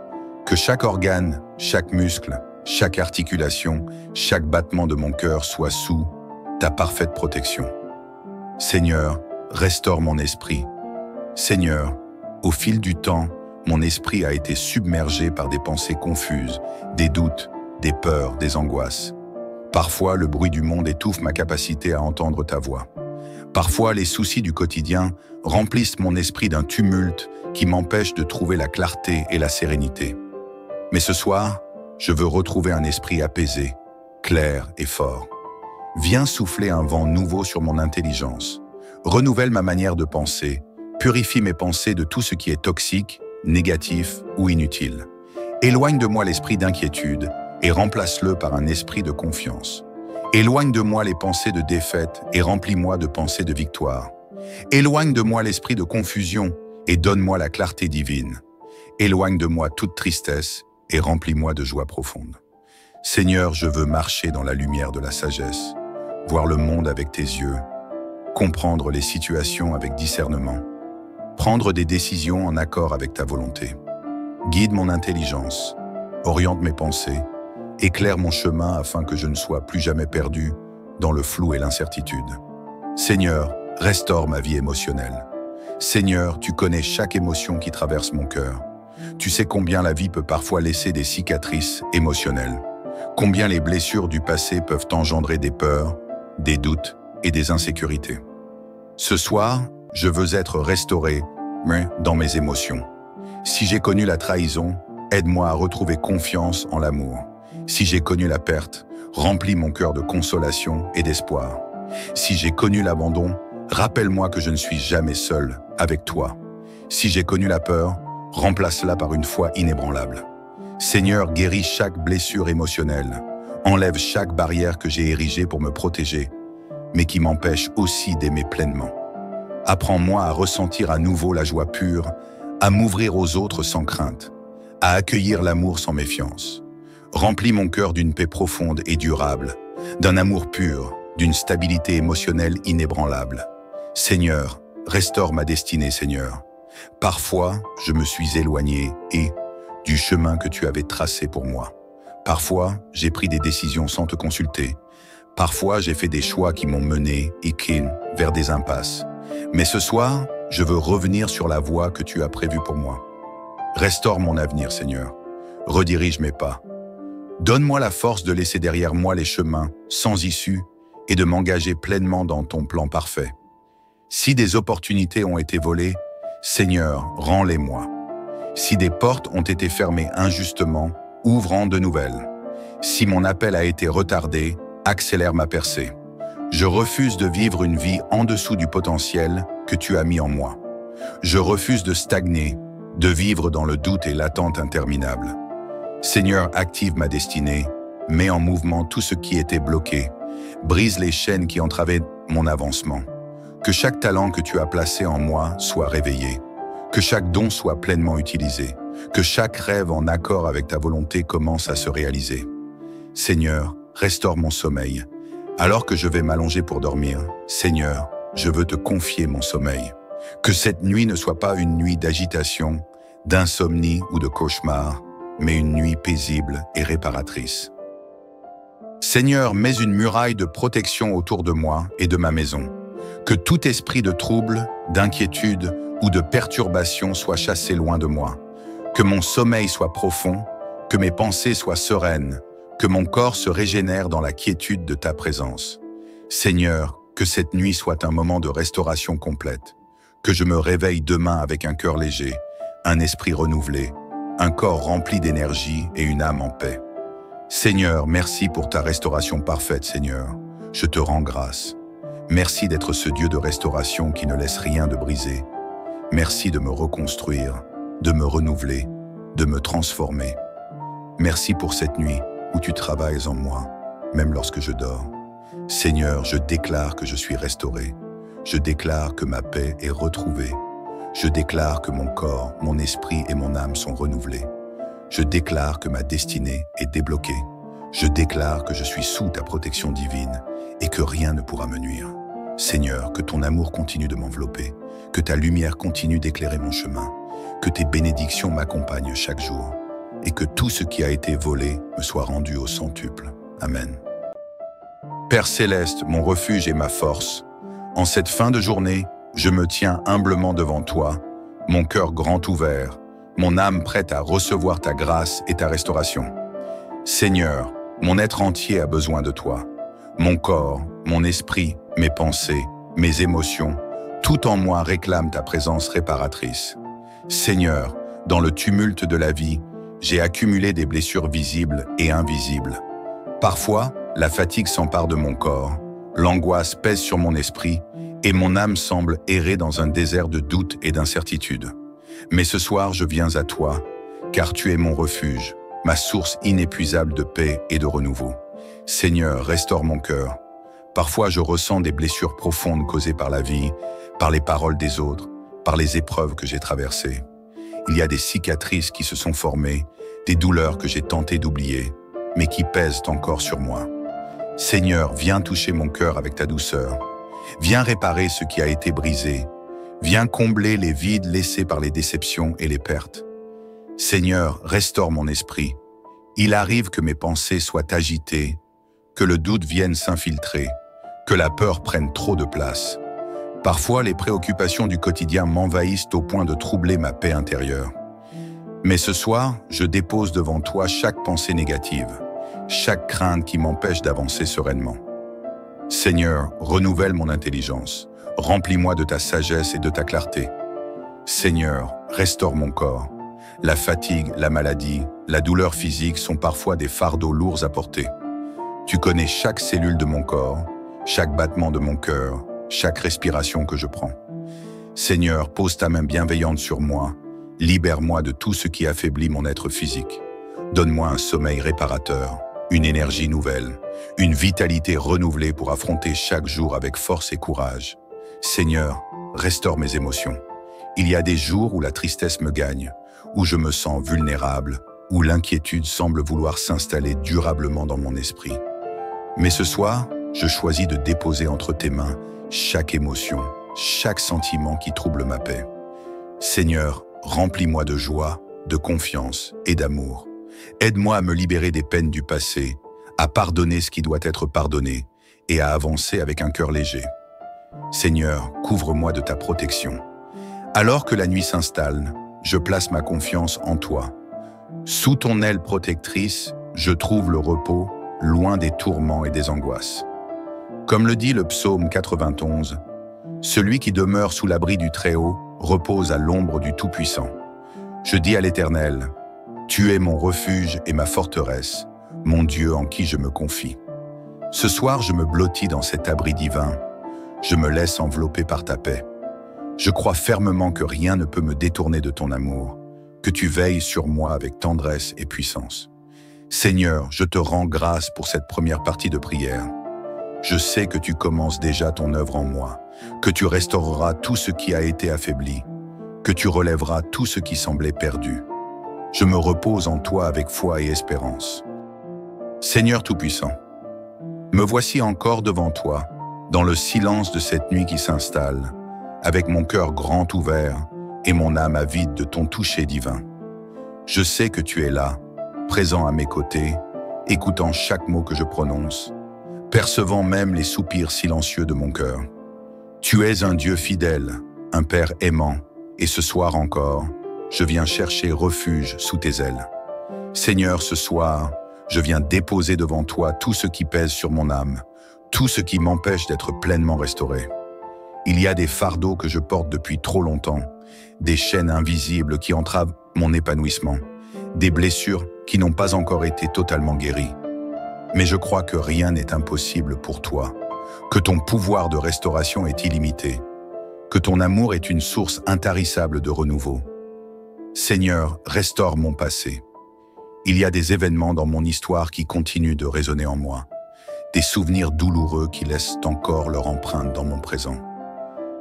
Que chaque organe, chaque muscle, chaque articulation, chaque battement de mon cœur soit sous ta parfaite protection. Seigneur, restaure mon esprit. Seigneur, au fil du temps, mon esprit a été submergé par des pensées confuses, des doutes, des peurs, des angoisses. Parfois, le bruit du monde étouffe ma capacité à entendre ta voix. Parfois, les soucis du quotidien remplissent mon esprit d'un tumulte qui m'empêche de trouver la clarté et la sérénité. Mais ce soir, je veux retrouver un esprit apaisé, clair et fort. Viens souffler un vent nouveau sur mon intelligence. Renouvelle ma manière de penser. Purifie mes pensées de tout ce qui est toxique, négatif ou inutile. Éloigne de moi l'esprit d'inquiétude et remplace-le par un esprit de confiance. Éloigne de moi les pensées de défaite et remplis-moi de pensées de victoire. Éloigne de moi l'esprit de confusion et donne-moi la clarté divine. Éloigne de moi toute tristesse et remplis-moi de joie profonde. Seigneur, je veux marcher dans la lumière de la sagesse, voir le monde avec tes yeux, comprendre les situations avec discernement, prendre des décisions en accord avec ta volonté. Guide mon intelligence, oriente mes pensées, éclaire mon chemin afin que je ne sois plus jamais perdu dans le flou et l'incertitude. Seigneur, restaure ma vie émotionnelle. Seigneur, tu connais chaque émotion qui traverse mon cœur. Tu sais combien la vie peut parfois laisser des cicatrices émotionnelles, combien les blessures du passé peuvent engendrer des peurs, des doutes et des insécurités. Ce soir, je veux être restauré dans mes émotions. Si j'ai connu la trahison, aide-moi à retrouver confiance en l'amour. Si j'ai connu la perte, remplis mon cœur de consolation et d'espoir. Si j'ai connu l'abandon, rappelle-moi que je ne suis jamais seul avec toi. Si j'ai connu la peur, remplace-la par une foi inébranlable. Seigneur, guéris chaque blessure émotionnelle. Enlève chaque barrière que j'ai érigée pour me protéger, mais qui m'empêche aussi d'aimer pleinement. Apprends-moi à ressentir à nouveau la joie pure, à m'ouvrir aux autres sans crainte, à accueillir l'amour sans méfiance. Remplis mon cœur d'une paix profonde et durable, d'un amour pur, d'une stabilité émotionnelle inébranlable. Seigneur, restaure ma destinée, Seigneur. Parfois, je me suis éloigné du chemin que tu avais tracé pour moi. Parfois, j'ai pris des décisions sans te consulter. Parfois, j'ai fait des choix qui m'ont mené vers des impasses. Mais ce soir, je veux revenir sur la voie que tu as prévue pour moi. Restaure mon avenir, Seigneur. Redirige mes pas. Donne-moi la force de laisser derrière moi les chemins sans issue et de m'engager pleinement dans ton plan parfait. Si des opportunités ont été volées, Seigneur, rends-les-moi. Si des portes ont été fermées injustement, ouvre-en de nouvelles. Si mon appel a été retardé, accélère ma percée. Je refuse de vivre une vie en dessous du potentiel que tu as mis en moi. Je refuse de stagner, de vivre dans le doute et l'attente interminable. Seigneur, active ma destinée, mets en mouvement tout ce qui était bloqué, brise les chaînes qui entravaient mon avancement. Que chaque talent que tu as placé en moi soit réveillé, que chaque don soit pleinement utilisé, que chaque rêve en accord avec ta volonté commence à se réaliser. Seigneur, restaure mon sommeil. Alors que je vais m'allonger pour dormir, Seigneur, je veux te confier mon sommeil. Que cette nuit ne soit pas une nuit d'agitation, d'insomnie ou de cauchemar, mais une nuit paisible et réparatrice. Seigneur, mets une muraille de protection autour de moi et de ma maison. Que tout esprit de trouble, d'inquiétude ou de perturbation soit chassé loin de moi. Que mon sommeil soit profond, que mes pensées soient sereines, que mon corps se régénère dans la quiétude de ta présence. Seigneur, que cette nuit soit un moment de restauration complète. Que je me réveille demain avec un cœur léger, un esprit renouvelé, un corps rempli d'énergie et une âme en paix. Seigneur, merci pour ta restauration parfaite, Seigneur. Je te rends grâce. Merci d'être ce Dieu de restauration qui ne laisse rien de brisé. Merci de me reconstruire, de me renouveler, de me transformer. Merci pour cette nuit où tu travailles en moi, même lorsque je dors. Seigneur, je déclare que je suis restauré. Je déclare que ma paix est retrouvée. Je déclare que mon corps, mon esprit et mon âme sont renouvelés. Je déclare que ma destinée est débloquée. Je déclare que je suis sous ta protection divine et que rien ne pourra me nuire. Seigneur, que ton amour continue de m'envelopper, que ta lumière continue d'éclairer mon chemin, que tes bénédictions m'accompagnent chaque jour et que tout ce qui a été volé me soit rendu au centuple. Amen. Père céleste, mon refuge et ma force, en cette fin de journée, je me tiens humblement devant toi, mon cœur grand ouvert, mon âme prête à recevoir ta grâce et ta restauration. Seigneur, mon être entier a besoin de toi. Mon corps, mon esprit, mes pensées, mes émotions, tout en moi réclame ta présence réparatrice. Seigneur, dans le tumulte de la vie, j'ai accumulé des blessures visibles et invisibles. Parfois, la fatigue s'empare de mon corps, l'angoisse pèse sur mon esprit et mon âme semble errer dans un désert de doute et d'incertitude. Mais ce soir, je viens à toi, car tu es mon refuge, ma source inépuisable de paix et de renouveau. Seigneur, restaure mon cœur. Parfois, je ressens des blessures profondes causées par la vie, par les paroles des autres, par les épreuves que j'ai traversées. Il y a des cicatrices qui se sont formées, des douleurs que j'ai tenté d'oublier, mais qui pèsent encore sur moi. Seigneur, viens toucher mon cœur avec ta douceur. Viens réparer ce qui a été brisé. Viens combler les vides laissés par les déceptions et les pertes. Seigneur, restaure mon esprit. Il arrive que mes pensées soient agitées, que le doute vienne s'infiltrer, que la peur prenne trop de place. Parfois, les préoccupations du quotidien m'envahissent au point de troubler ma paix intérieure. Mais ce soir, je dépose devant toi chaque pensée négative, chaque crainte qui m'empêche d'avancer sereinement. Seigneur, renouvelle mon intelligence, remplis-moi de ta sagesse et de ta clarté. Seigneur, restaure mon corps. La fatigue, la maladie, la douleur physique sont parfois des fardeaux lourds à porter. Tu connais chaque cellule de mon corps, chaque battement de mon cœur, chaque respiration que je prends. Seigneur, pose ta main bienveillante sur moi, libère-moi de tout ce qui affaiblit mon être physique. Donne-moi un sommeil réparateur, une énergie nouvelle, une vitalité renouvelée pour affronter chaque jour avec force et courage. Seigneur, restaure mes émotions. Il y a des jours où la tristesse me gagne, où je me sens vulnérable, où l'inquiétude semble vouloir s'installer durablement dans mon esprit. Mais ce soir, je choisis de déposer entre tes mains chaque émotion, chaque sentiment qui trouble ma paix. Seigneur, remplis-moi de joie, de confiance et d'amour. Aide-moi à me libérer des peines du passé, à pardonner ce qui doit être pardonné et à avancer avec un cœur léger. Seigneur, couvre-moi de ta protection. Alors que la nuit s'installe, je place ma confiance en toi. Sous ton aile protectrice, je trouve le repos, loin des tourments et des angoisses. Comme le dit le psaume 91, « Celui qui demeure sous l'abri du Très-Haut repose à l'ombre du Tout-Puissant. Je dis à l'Éternel, « Tu es mon refuge et ma forteresse, mon Dieu en qui je me confie. » Ce soir, je me blottis dans cet abri divin. Je me laisse envelopper par ta paix. Je crois fermement que rien ne peut me détourner de ton amour, que tu veilles sur moi avec tendresse et puissance. Seigneur, je te rends grâce pour cette première partie de prière. Je sais que tu commences déjà ton œuvre en moi, que tu restaureras tout ce qui a été affaibli, que tu relèveras tout ce qui semblait perdu. Je me repose en toi avec foi et espérance. Seigneur Tout-Puissant, me voici encore devant toi, dans le silence de cette nuit qui s'installe, avec mon cœur grand ouvert et mon âme avide de ton toucher divin. Je sais que tu es là, présent à mes côtés, écoutant chaque mot que je prononce, percevant même les soupirs silencieux de mon cœur. Tu es un Dieu fidèle, un Père aimant, et ce soir encore, je viens chercher refuge sous tes ailes. Seigneur, ce soir, je viens déposer devant toi tout ce qui pèse sur mon âme, tout ce qui m'empêche d'être pleinement restauré. Il y a des fardeaux que je porte depuis trop longtemps, des chaînes invisibles qui entravent mon épanouissement, des blessures qui n'ont pas encore été totalement guéries. Mais je crois que rien n'est impossible pour toi, que ton pouvoir de restauration est illimité, que ton amour est une source intarissable de renouveau. Seigneur, restaure mon passé. Il y a des événements dans mon histoire qui continuent de résonner en moi, des souvenirs douloureux qui laissent encore leur empreinte dans mon présent.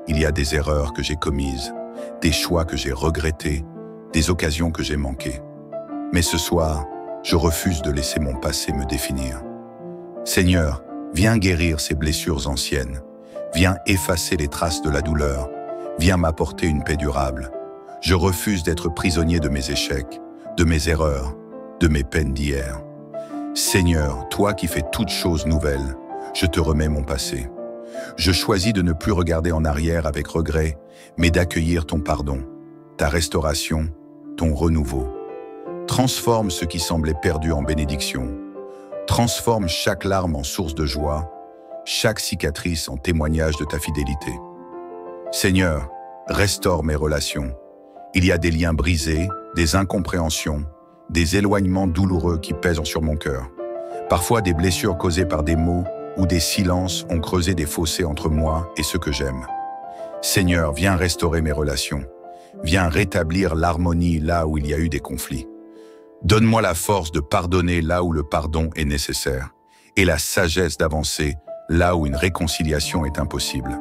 Il y a des erreurs que j'ai commises, des choix que j'ai regrettés, des occasions que j'ai manquées. Mais ce soir, je refuse de laisser mon passé me définir. Seigneur, viens guérir ces blessures anciennes, viens effacer les traces de la douleur, viens m'apporter une paix durable. Je refuse d'être prisonnier de mes échecs, de mes erreurs, de mes peines d'hier. Seigneur, toi qui fais toutes choses nouvelles, je te remets mon passé. Je choisis de ne plus regarder en arrière avec regret, mais d'accueillir ton pardon, ta restauration, ton renouveau. Transforme ce qui semblait perdu en bénédiction. Transforme chaque larme en source de joie, chaque cicatrice en témoignage de ta fidélité. Seigneur, restaure mes relations. Il y a des liens brisés, des incompréhensions, des éloignements douloureux qui pèsent sur mon cœur. Parfois des blessures causées par des mots ou des silences ont creusé des fossés entre moi et ceux que j'aime. Seigneur, viens restaurer mes relations. Viens rétablir l'harmonie là où il y a eu des conflits. Donne-moi la force de pardonner là où le pardon est nécessaire et la sagesse d'avancer là où une réconciliation est impossible.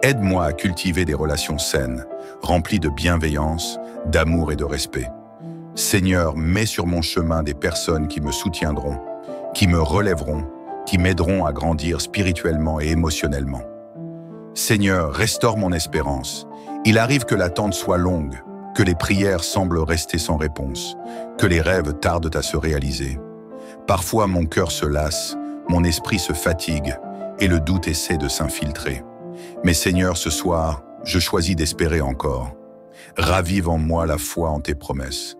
Aide-moi à cultiver des relations saines, remplies de bienveillance, d'amour et de respect. Seigneur, mets sur mon chemin des personnes qui me soutiendront, qui me relèveront, qui m'aideront à grandir spirituellement et émotionnellement. Seigneur, restaure mon espérance. Il arrive que l'attente soit longue, que les prières semblent rester sans réponse, que les rêves tardent à se réaliser. Parfois mon cœur se lasse, mon esprit se fatigue et le doute essaie de s'infiltrer. Mais Seigneur, ce soir, je choisis d'espérer encore. Ravive en moi la foi en tes promesses.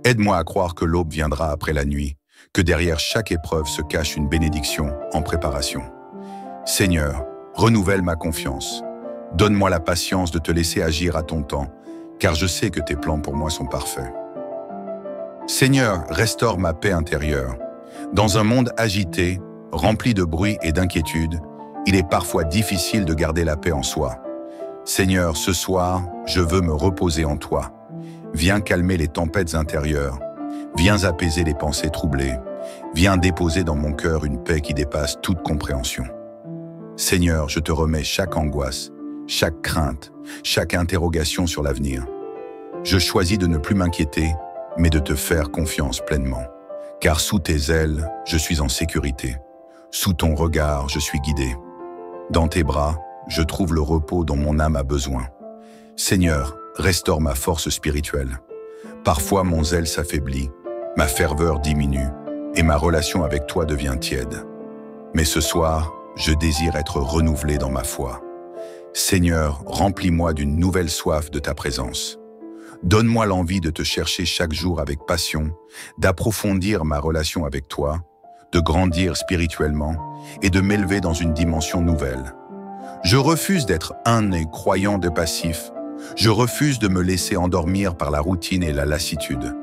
Aide-moi à croire que l'aube viendra après la nuit, que derrière chaque épreuve se cache une bénédiction en préparation. Seigneur, renouvelle ma confiance. Donne-moi la patience de te laisser agir à ton temps, car je sais que tes plans pour moi sont parfaits. Seigneur, restaure ma paix intérieure. Dans un monde agité, rempli de bruit et d'inquiétude, il est parfois difficile de garder la paix en soi. Seigneur, ce soir, je veux me reposer en toi. Viens calmer les tempêtes intérieures. Viens apaiser les pensées troublées. Viens déposer dans mon cœur une paix qui dépasse toute compréhension. Seigneur, je te remets chaque angoisse, chaque crainte, chaque interrogation sur l'avenir. Je choisis de ne plus m'inquiéter, mais de te faire confiance pleinement. Car sous tes ailes, je suis en sécurité. Sous ton regard, je suis guidé. Dans tes bras, je trouve le repos dont mon âme a besoin. Seigneur, restaure ma force spirituelle. Parfois mon zèle s'affaiblit, ma ferveur diminue et ma relation avec toi devient tiède. Mais ce soir, je désire être renouvelé dans ma foi. Seigneur, remplis-moi d'une nouvelle soif de ta présence. Donne-moi l'envie de te chercher chaque jour avec passion, d'approfondir ma relation avec toi, de grandir spirituellement et de m'élever dans une dimension nouvelle. Je refuse d'être un et croyant de passif. Je refuse de me laisser endormir par la routine et la lassitude.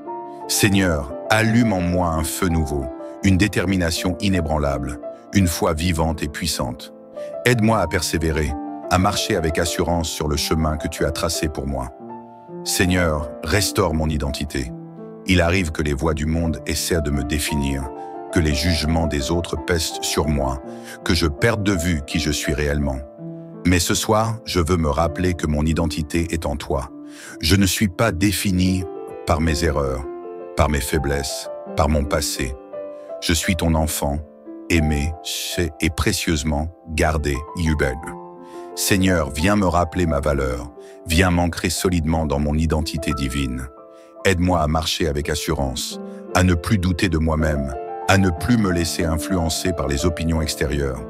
Seigneur, allume en moi un feu nouveau, une détermination inébranlable, une foi vivante et puissante. Aide-moi à persévérer, à marcher avec assurance sur le chemin que tu as tracé pour moi. Seigneur, restaure mon identité. Il arrive que les voix du monde essaient de me définir, que les jugements des autres pèsent sur moi, que je perde de vue qui je suis réellement. Mais ce soir, je veux me rappeler que mon identité est en toi. Je ne suis pas défini par mes erreurs, par mes faiblesses, par mon passé. Je suis ton enfant, aimé, et précieusement gardé, Yubel. Seigneur, viens me rappeler ma valeur, viens m'ancrer solidement dans mon identité divine. Aide-moi à marcher avec assurance, à ne plus douter de moi-même, à ne plus me laisser influencer par les opinions extérieures.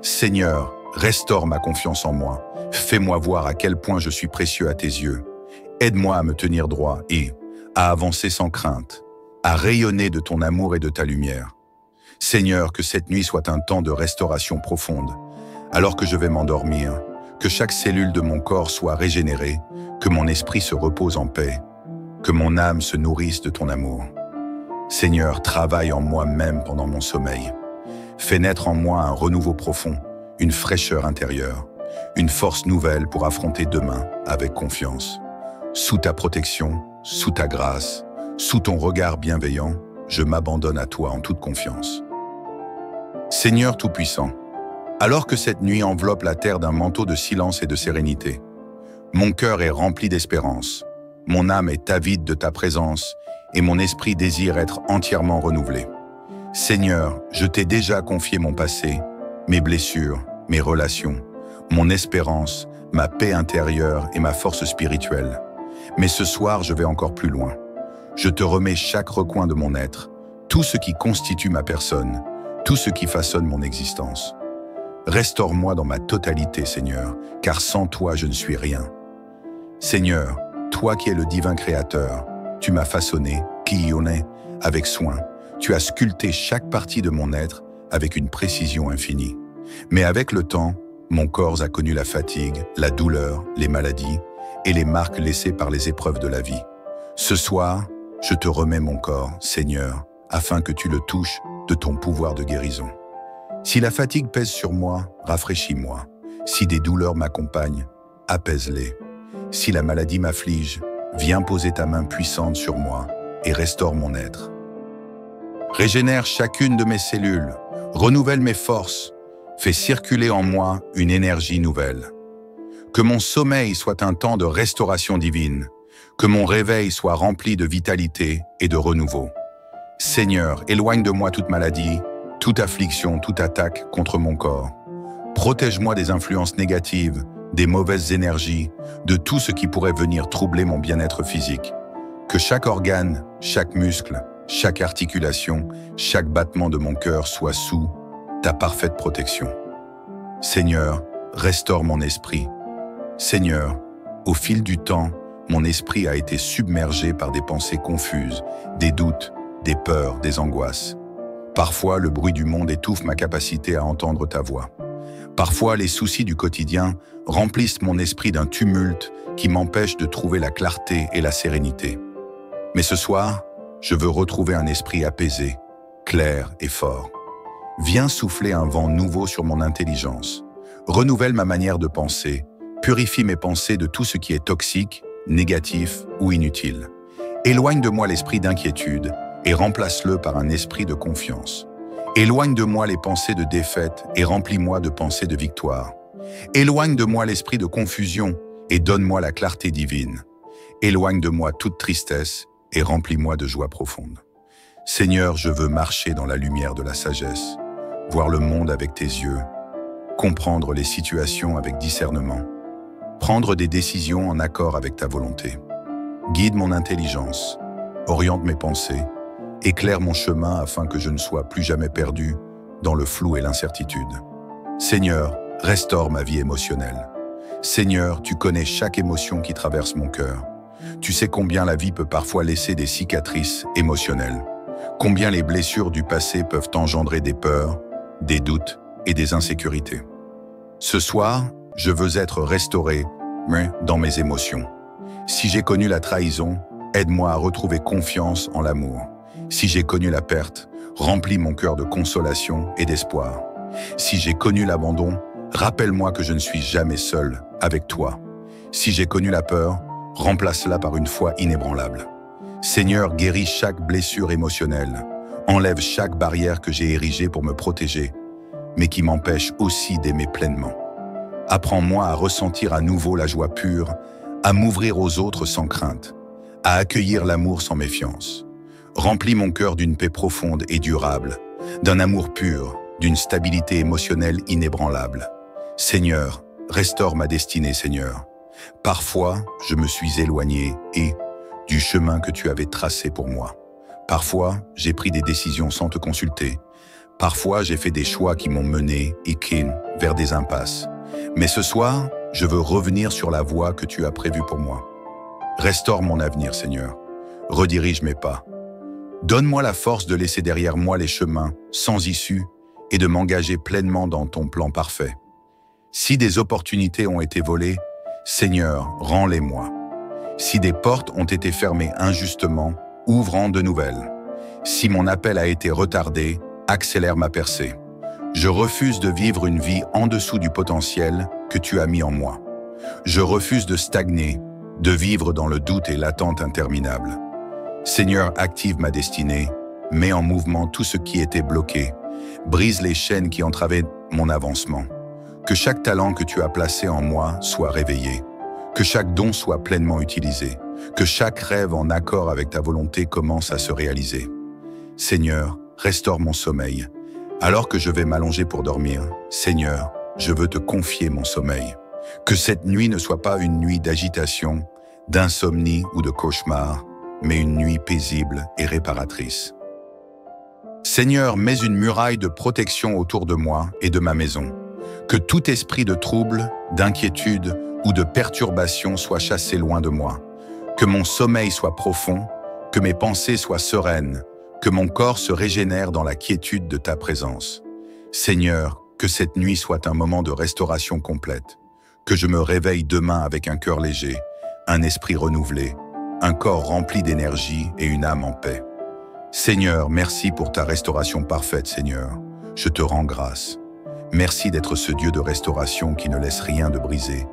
Seigneur, restaure ma confiance en moi, fais-moi voir à quel point je suis précieux à tes yeux. Aide-moi à me tenir droit et à avancer sans crainte, à rayonner de ton amour et de ta lumière. Seigneur, que cette nuit soit un temps de restauration profonde. Alors que je vais m'endormir, que chaque cellule de mon corps soit régénérée, que mon esprit se repose en paix, que mon âme se nourrisse de ton amour. Seigneur, travaille en moi-même pendant mon sommeil. Fais naître en moi un renouveau profond, une fraîcheur intérieure, une force nouvelle pour affronter demain avec confiance. Sous ta protection, sous ta grâce, sous ton regard bienveillant, je m'abandonne à toi en toute confiance. Seigneur Tout-Puissant, alors que cette nuit enveloppe la terre d'un manteau de silence et de sérénité, mon cœur est rempli d'espérance, mon âme est avide de ta présence et mon esprit désire être entièrement renouvelé. Seigneur, je t'ai déjà confié mon passé, mes blessures, mes relations, mon espérance, ma paix intérieure et ma force spirituelle. Mais ce soir, je vais encore plus loin. Je te remets chaque recoin de mon être, tout ce qui constitue ma personne, tout ce qui façonne mon existence. Restaure-moi dans ma totalité, Seigneur, car sans toi, je ne suis rien. Seigneur, toi qui es le divin créateur, tu m'as façonné, Kiyone, avec soin. Tu as sculpté chaque partie de mon être avec une précision infinie. Mais avec le temps, mon corps a connu la fatigue, la douleur, les maladies et les marques laissées par les épreuves de la vie. Ce soir, je te remets mon corps, Seigneur, afin que tu le touches de ton pouvoir de guérison. Si la fatigue pèse sur moi, rafraîchis-moi. Si des douleurs m'accompagnent, apaise-les. Si la maladie m'afflige, viens poser ta main puissante sur moi et restaure mon être. Régénère chacune de mes cellules, renouvelle mes forces, fais circuler en moi une énergie nouvelle. Que mon sommeil soit un temps de restauration divine, que mon réveil soit rempli de vitalité et de renouveau. Seigneur, éloigne de moi toute maladie, toute affliction, toute attaque contre mon corps. Protège-moi des influences négatives, des mauvaises énergies, de tout ce qui pourrait venir troubler mon bien-être physique. Que chaque organe, chaque muscle, chaque articulation, chaque battement de mon cœur soit sous ta parfaite protection. Seigneur, restaure mon esprit. Seigneur, au fil du temps, mon esprit a été submergé par des pensées confuses, des doutes, des peurs, des angoisses. Parfois, le bruit du monde étouffe ma capacité à entendre ta voix. Parfois, les soucis du quotidien remplissent mon esprit d'un tumulte qui m'empêche de trouver la clarté et la sérénité. Mais ce soir, je veux retrouver un esprit apaisé, clair et fort. Viens souffler un vent nouveau sur mon intelligence. Renouvelle ma manière de penser, purifie mes pensées de tout ce qui est toxique, négatif ou inutile. Éloigne de moi l'esprit d'inquiétude et remplace-le par un esprit de confiance. Éloigne de moi les pensées de défaite et remplis-moi de pensées de victoire. Éloigne de moi l'esprit de confusion et donne-moi la clarté divine. Éloigne de moi toute tristesse et remplis-moi de joie profonde. Seigneur, je veux marcher dans la lumière de la sagesse, voir le monde avec tes yeux, comprendre les situations avec discernement, prendre des décisions en accord avec ta volonté. Guide mon intelligence, oriente mes pensées, éclaire mon chemin afin que je ne sois plus jamais perdu dans le flou et l'incertitude. Seigneur, restaure ma vie émotionnelle. Seigneur, tu connais chaque émotion qui traverse mon cœur. Tu sais combien la vie peut parfois laisser des cicatrices émotionnelles. Combien les blessures du passé peuvent engendrer des peurs, des doutes et des insécurités. Ce soir, je veux être restauré dans mes émotions. Si j'ai connu la trahison, aide-moi à retrouver confiance en l'amour. Si j'ai connu la perte, remplis mon cœur de consolation et d'espoir. Si j'ai connu l'abandon, rappelle-moi que je ne suis jamais seul avec toi. Si j'ai connu la peur, remplace-la par une foi inébranlable. Seigneur, guéris chaque blessure émotionnelle. Enlève chaque barrière que j'ai érigée pour me protéger, mais qui m'empêche aussi d'aimer pleinement. Apprends-moi à ressentir à nouveau la joie pure, à m'ouvrir aux autres sans crainte, à accueillir l'amour sans méfiance. Remplis mon cœur d'une paix profonde et durable, d'un amour pur, d'une stabilité émotionnelle inébranlable. Seigneur, restaure ma destinée, Seigneur. Parfois, je me suis éloigné du chemin que tu avais tracé pour moi. Parfois, j'ai pris des décisions sans te consulter. Parfois, j'ai fait des choix qui m'ont mené vers des impasses. Mais ce soir, je veux revenir sur la voie que tu as prévue pour moi. Restaure mon avenir, Seigneur. Redirige mes pas. Donne-moi la force de laisser derrière moi les chemins sans issue et de m'engager pleinement dans ton plan parfait. Si des opportunités ont été volées, Seigneur, rends-les-moi. Si des portes ont été fermées injustement, ouvre-en de nouvelles. Si mon appel a été retardé, accélère ma percée. Je refuse de vivre une vie en dessous du potentiel que tu as mis en moi. Je refuse de stagner, de vivre dans le doute et l'attente interminable. Seigneur, active ma destinée, mets en mouvement tout ce qui était bloqué, brise les chaînes qui entravaient mon avancement. Que chaque talent que tu as placé en moi soit réveillé, que chaque don soit pleinement utilisé, que chaque rêve en accord avec ta volonté commence à se réaliser. Seigneur, restaure mon sommeil. Alors que je vais m'allonger pour dormir, Seigneur, je veux te confier mon sommeil. Que cette nuit ne soit pas une nuit d'agitation, d'insomnie ou de cauchemar, mais une nuit paisible et réparatrice. Seigneur, mets une muraille de protection autour de moi et de ma maison. Que tout esprit de trouble, d'inquiétude ou de perturbation soit chassé loin de moi. Que mon sommeil soit profond, que mes pensées soient sereines, que mon corps se régénère dans la quiétude de ta présence. Seigneur, que cette nuit soit un moment de restauration complète, que je me réveille demain avec un cœur léger, un esprit renouvelé, un corps rempli d'énergie et une âme en paix. Seigneur, merci pour ta restauration parfaite, Seigneur. Je te rends grâce. Merci d'être ce Dieu de restauration qui ne laisse rien de brisé.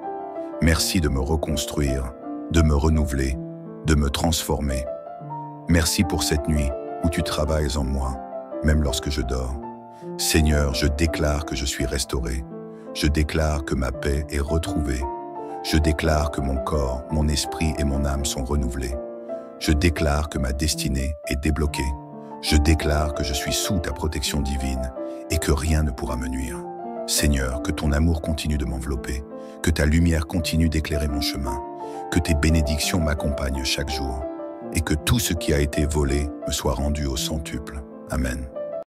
Merci de me reconstruire, de me renouveler, de me transformer. Merci pour cette nuit où tu travailles en moi, même lorsque je dors. Seigneur, je déclare que je suis restauré. Je déclare que ma paix est retrouvée. Je déclare que mon corps, mon esprit et mon âme sont renouvelés. Je déclare que ma destinée est débloquée. Je déclare que je suis sous ta protection divine et que rien ne pourra me nuire. Seigneur, que ton amour continue de m'envelopper, que ta lumière continue d'éclairer mon chemin, que tes bénédictions m'accompagnent chaque jour et que tout ce qui a été volé me soit rendu au centuple. Amen.